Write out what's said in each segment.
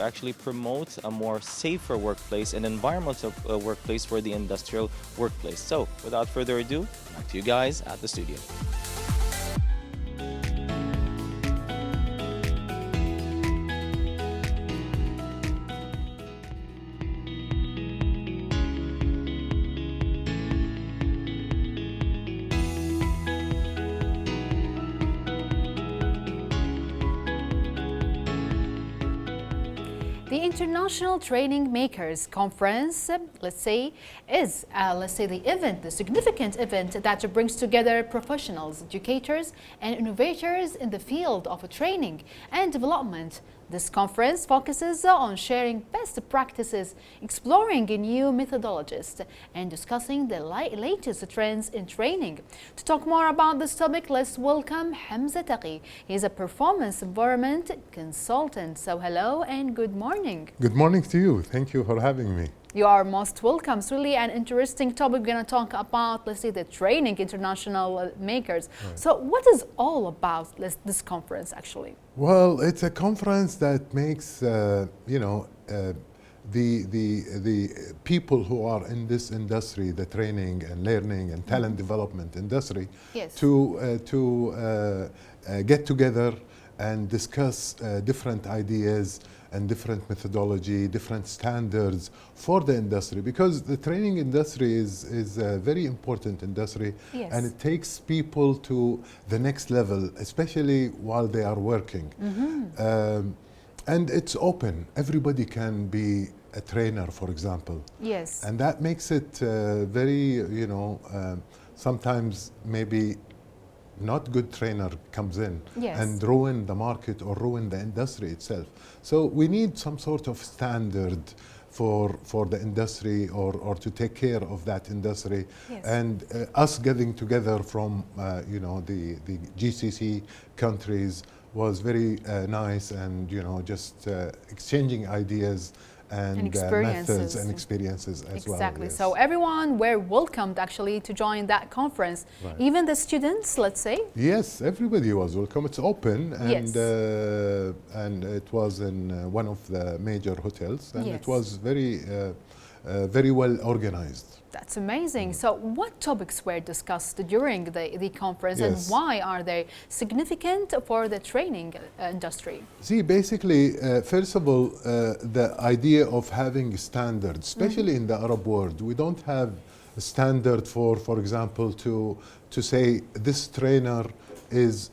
actually promote a more safer workplace and environmental workplace for the industrial workplace. So without further ado, back to you guys at the studio. The International Training Makers Conference, let's say the event, the significant event that brings together professionals, educators, and innovators in the field of training and development. This conference focuses on sharing best practices, exploring new methodologies, and discussing the latest trends in training. To talk more about this topic, let's welcome Hamza Taqi. He's a performance environment consultant. So hello and good morning. Good morning to you. Thank you for having me. You are most welcome. It's really an interesting topic. We're going to talk about, let's say, the training international makers. Right. So what is all about this conference actually? Well, it's a conference that makes, the people who are in this industry, the training and learning and talent development industry, yes, to get together and discuss different ideas and different methodology, different standards for the industry, because the training industry is a very important industry, yes, and it takes people to the next level, especially while they are working. Mm-hmm. And it's open. Everybody can be a trainer, for example. Yes. And that makes it very, sometimes maybe not good trainer comes in, yes, and ruin the market or ruin the industry itself. So we need some sort of standard for the industry or to take care of that industry. yes, And us getting together from the GCC countries was very nice, and just exchanging ideas and methods and experiences as well. Exactly. Yes. So everyone were welcomed actually to join that conference. Right. Even the students, let's say. Yes, everybody was welcome. It's open, and Yes, and it was in one of the major hotels, and yes, it was very well organized. That's amazing. So what topics were discussed during the conference, Yes, and why are they significant for the training industry? See, basically, first of all, the idea of having standards, especially in the Arab world, we don't have a standard for example, to say this trainer is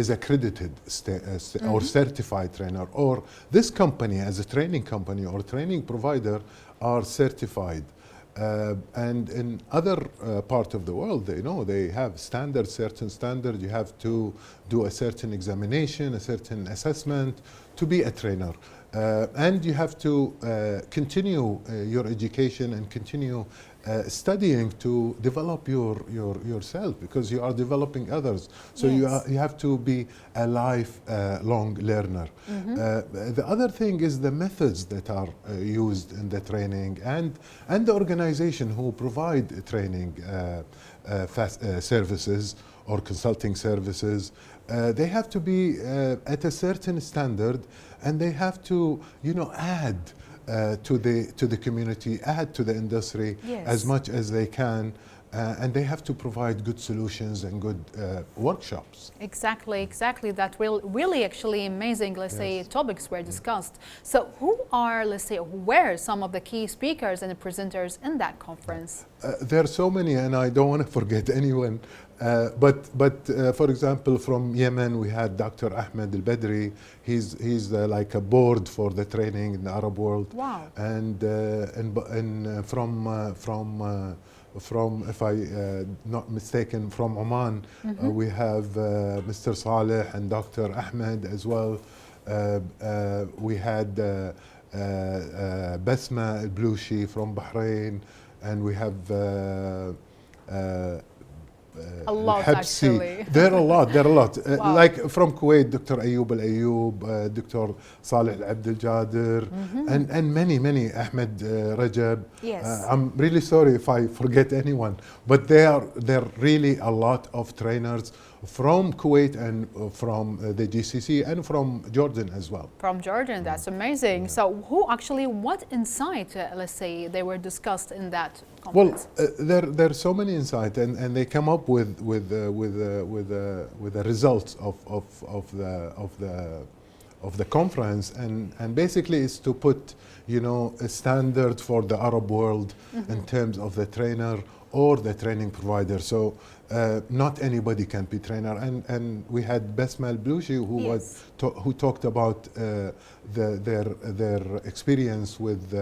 accredited or certified trainer, or this company as a training company or training provider are certified. And in other part of the world, they have certain standard. You have to do a certain examination, a certain assessment to be a trainer. And you have to continue your education and continue studying to develop yourself, because you are developing others. So yes, you have to be a lifelong learner. Mm-hmm. The other thing is the methods that are used in the training, and the organization who provide training services or consulting services. They have to be at a certain standard, and they have to add to the community, add to the industry, yes, as much as they can, and they have to provide good solutions and good workshops. Exactly. That really actually amazing, let's Yes, say, topics were discussed. So who were some of the key speakers and presenters in that conference? There are so many, and I don't want to forget anyone. But for example, from Yemen, we had Dr. Ahmed Al-Badri. He's like a board for the training in the Arab world. Wow. And from if I not mistaken, from Oman, mm-hmm, we have Mr. Saleh and Dr. Ahmed as well. We had Basma Al-Blushi from Bahrain, and we have a lot, actually. There are a lot. Wow. Like from Kuwait, Dr. Ayoub Al-Ayoub, Dr. Saleh Al-Abd Al-Jadir, mm-hmm, and many, Ahmed Rajab. Yes. I'm really sorry if I forget anyone, but there are really a lot of trainers from Kuwait and from the GCC and from Jordan as well. From Jordan, that's amazing. Yeah. So, what insight, let's say, they were discussed in that Well, conference? there are so many insights, and they come up with the results of the conference, and basically it's to put, you know, a standard for the Arab world in terms of the trainer or the training provider. So not anybody can be trainer, and we had Besmal Blushi who talked about their experience with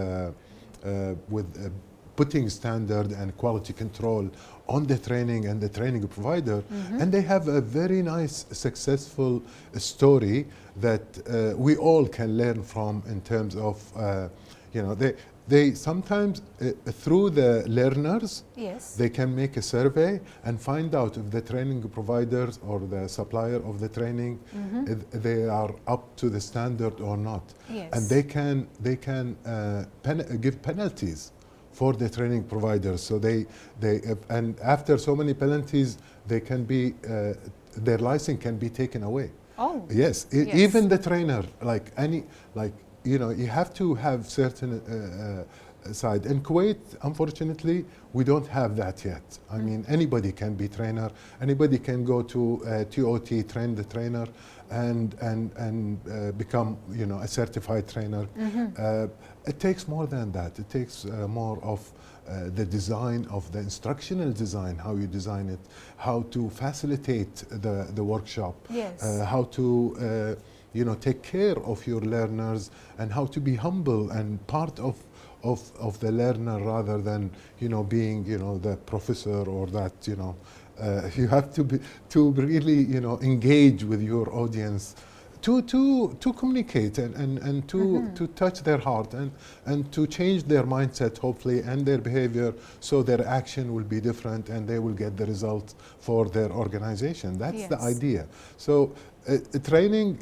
putting standard and quality control on the training and the training provider, and they have a very nice successful story that we all can learn from in terms of you know, they sometimes through the learners, Yes. they can make a survey and find out if the training providers or the supplier of the training if they are up to the standard or not. Yes. And they can give penalties for the training providers. So and after so many penalties, they can be their license can be taken away. Oh. Yes, Yes. even the trainer, you know, you have to have certain side. In Kuwait, unfortunately, we don't have that yet. I mean, anybody can be trainer. Anybody can go to TOT, train the trainer, and become, you know, a certified trainer. It takes more than that. It takes more of the design of the instructional design, how you design it, how to facilitate the workshop, Yes. how to you know, take care of your learners, and how to be humble and part of the learner rather than, you know, being, you know, the professor or that, you know. You have to really, you know, engage with your audience to communicate and to touch their heart and to change their mindset, hopefully, and their behavior, so their action will be different and they will get the result for their organization. That's the Yes. idea. So training,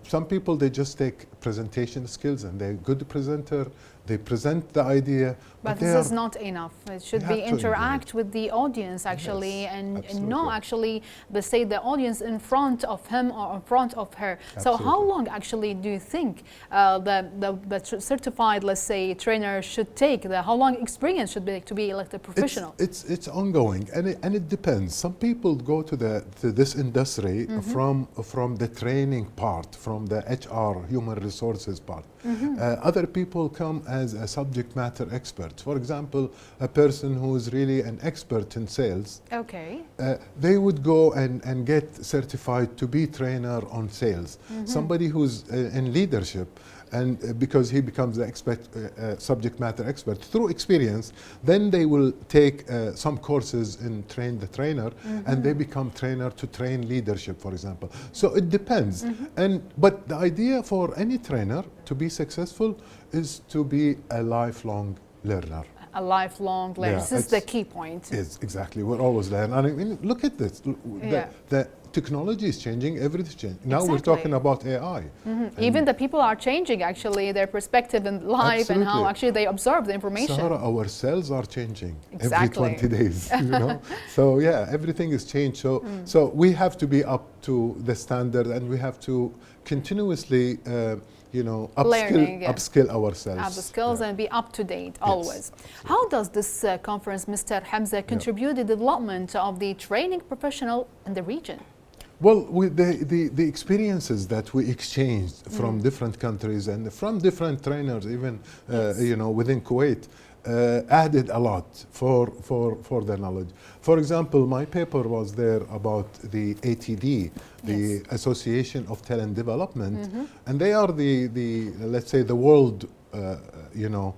some people, they just take presentation skills and they're a good presenter. They present the idea. But they this is are- not enough. It should You be have to interact with the audience actually, Yes, and absolutely. not actually, but say the audience in front of him or in front of her. So how Absolutely. long actually do you think the certified, let's say, trainer should take? How long experience should be to be like a professional? It's ongoing, and it depends. Some people go to this industry from the training part, from the HR, human resources part. Other people come as a subject matter expert. For example, a person who is really an expert in sales, Okay. they would go and get certified to be trainer on sales. Somebody who's in leadership, and because he becomes the subject matter expert through experience, then they will take some courses and train the trainer, and they become trainer to train leadership, for example. So it depends. But the idea for any trainer to be successful is to be a lifelong learner. A lifelong learner. Yeah, This is the it's- key point. Yes, exactly. We're always learning. I mean, look at this. Yeah. The technology is changing. Everything's changing. Now we're Exactly. talking about AI. Even the people are changing actually their perspective in life and how Absolutely. actually they absorb the information. Sarah, our cells are changing Exactly. every 20 days. You know? So yeah, everything is changed. So we have to be up to the standard, and we have to continuously, you know, Learning, yeah. upskill ourselves. Have the skills Yeah. and be up to date always. How does this conference, Mr. Hamza, contribute the development of the training professional in the region? Well, with the experiences that we exchanged from different countries and from different trainers, even you know, within Kuwait, added a lot for the knowledge. For example, my paper was there about the ATD, the Yes. Association of Talent Development, and they are the let's say the world, you know,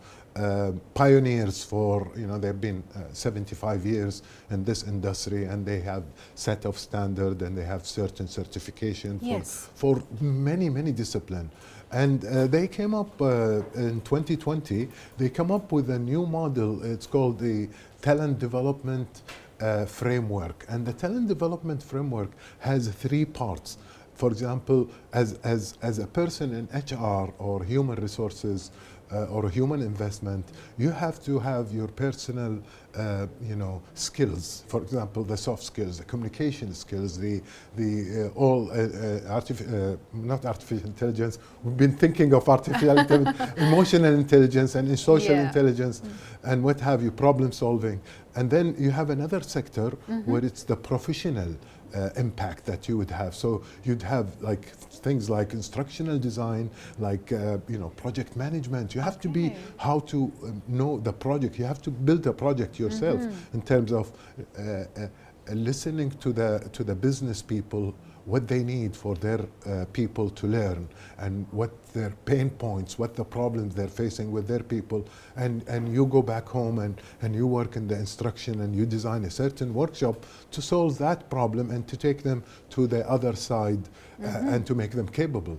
pioneers for, you know, they've been 75 years in this industry, and they have set of standard, and they have certain certification Yes. for many disciplines. And they came up in 2020, they come up with a new model. It's called the Talent Development Framework. And the Talent Development Framework has 3 parts. For example, as a person in HR or human resources or human investment, you have to have your personal, skills. For example, the soft skills, the communication skills, not artificial intelligence. We've been thinking of artificial intelligence, emotional intelligence, and social intelligence, and what have you, problem solving. And then you have another sector where it's the professional impact that you would have. So you'd have like things like instructional design, like project management. You have to be how to know the project. You have to build a project yourself in terms of listening to the business people, what they need for their people to learn, and what their pain points, what the problems they're facing with their people, and you go back home and you work in the instruction and you design a certain workshop to solve that problem and to take them to the other side and to make them capable.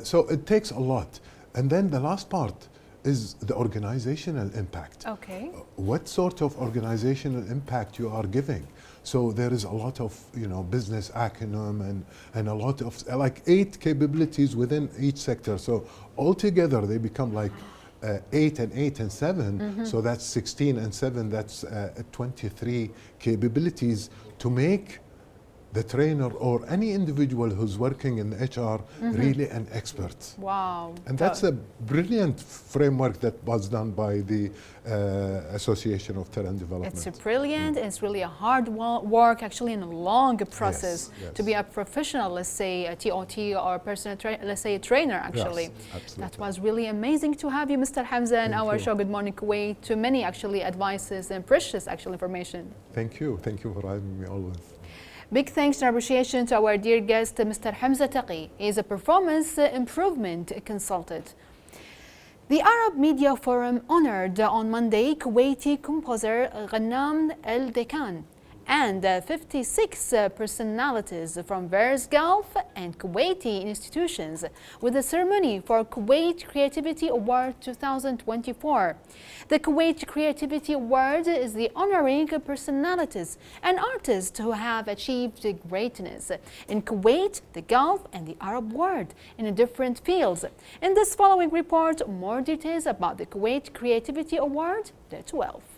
So it takes a lot. And then the last part is the organizational impact. Okay. What sort of organizational impact you are giving? So there is a lot of business acumen and a lot of like 8 capabilities within each sector. So altogether they become like 8 and 8 and 7. So that's 16 and 7. That's 23 capabilities to make the trainer or any individual who's working in HR really an expert. Wow. And that's a brilliant framework that was done by the Association of Talent Development. It's brilliant. It's really a hard work, actually, and a long process to be a professional, let's say a TOT or personal let's say a trainer, actually. Yes, absolutely. That was really amazing to have you, Mr. Hamza, in our show, Good Morning Kuwait. Too many, actually, advices and precious, actual information. Thank you. Thank you for having me always. Big thanks and appreciation to our dear guest, Mr. Hamza Taqi. He is a performance improvement consultant. The Arab Media Forum honored on Monday Kuwaiti composer Ghannam El Dekan and 56 personalities from various Gulf and Kuwaiti institutions with the ceremony for Kuwait Creativity Award 2024. The Kuwait Creativity Award is the honoring personalities and artists who have achieved greatness in Kuwait, the Gulf, and the Arab world in different fields. In this following report, more details about the Kuwait Creativity Award, the 12th.